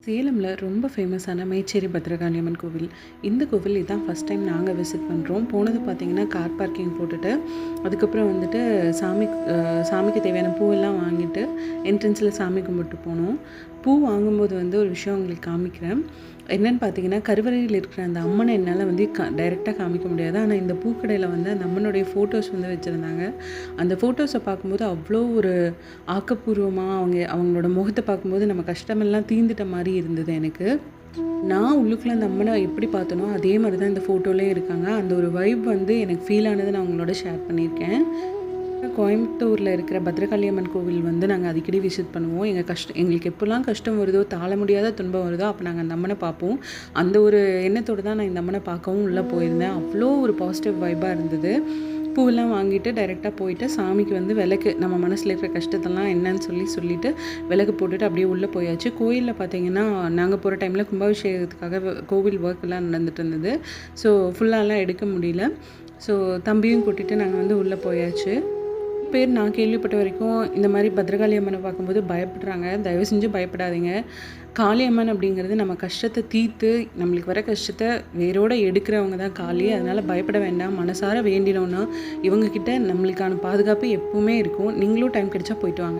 சேலமில் ரொம்ப ஃபேமஸான மேச்சேரி பத்ரகாளியம்மன் கோவில். இந்த கோவில் இதான் ஃபஸ்ட் டைம் நாங்கள் விசிட் பண்ணுறோம். போனது பார்த்திங்கன்னா கார் பார்க்கிங் போட்டுட்டு அதுக்கப்புறம் வந்துட்டு சாமிக்கு தேவையான பூவெல்லாம் வாங்கிட்டு என்ட்ரன்ஸில் சாமி கும்பிட்டு போனோம். பூ வாங்கும்போது ஒரு விஷயம் உங்களுக்கு காமிக்கிறேன். என்னென்னு பார்த்தீங்கன்னா, கருவறையில் இருக்கிற அந்த அம்மனை என்னால் டைரெக்டாக காமிக்க முடியாது. ஆனால் இந்த பூக்கடையில் அந்த அம்மனுடைய ஃபோட்டோஸ் வச்சுருந்தாங்க. அந்த ஃபோட்டோஸை பார்க்கும்போது அவ்வளோ ஒரு ஆக்கப்பூர்வமாக அவங்களோட முகத்தை பார்க்கும்போது நம்ம கஷ்டமெல்லாம் தீர்ந்துட்ட மாதிரி இருந்தது எனக்கு. நான் உள்ளுக்குள்ளே அந்த அம்மனை எப்படி பார்த்தனோ அதே மாதிரி தான் இந்த ஃபோட்டோலேயே இருக்காங்க. அந்த ஒரு வைப் எனக்கு ஃபீல் ஆனதை நான் உங்களோட ஷேர் பண்ணியிருக்கேன். கோயம்புத்தூரில் இருக்கிற பத்ரகாளியம்மன் கோவில் நாங்கள் அடிக்கடி விசிட் பண்ணுவோம். எங்களுக்கு எப்போல்லாம் கஷ்டம் வருதோ, தாழ முடியாத துன்பம் வருதோ, அப்போ நாங்கள் அந்த அம்மனை பார்ப்போம். அந்த ஒரு எண்ணத்தோடு தான் நான் இந்த அம்மனை பார்க்கவும் உள்ளே போயிருந்தேன். அவ்வளோ ஒரு பாசிட்டிவ் வைப்பாக இருந்தது. பூவெல்லாம் வாங்கிட்டு டைரெக்டாக போயிட்டு சாமிக்கு விளக்கு, நம்ம மனசில் இருக்கிற கஷ்டத்தெல்லாம் என்னன்னு சொல்லிட்டு விளக்கு போட்டுட்டு அப்படியே உள்ளே போயாச்சு. கோயிலில் பார்த்தீங்கன்னா, நாங்கள் போகிற டைமில் கும்பாபிஷேகத்துக்காக கோவில் ஒர்க்கெல்லாம் நடந்துட்டு இருந்தது. ஸோ ஃபுல்லாலாம் எடுக்க முடியல. ஸோ தம்பியும் கூட்டிகிட்டு நாங்கள் உள்ளே போயாச்சு. பேர் நான் கேள்விப்பட்ட வரைக்கும் இந்த மாதிரி பத்ரகாளி அம்மனை பார்க்கும்போது பயப்படுறாங்க. தயவு செஞ்சு பயப்படாதீங்க. காளி அம்மன் அப்படிங்கிறது நம்ம கஷ்டத்தை தீர்த்து நம்மளுக்கு வர கஷ்டத்தை வேரோடு எடுக்கிறவங்க தான் காளி. அதனால் பயப்பட வேண்டாம். மனசார வேண்டினோன்னா இவங்கக்கிட்ட நம்மளுக்கான பாதுகாப்பு எப்பவுமே இருக்கும். நீங்களும் டைம் கிடைச்சா போயிட்டு வாங்க.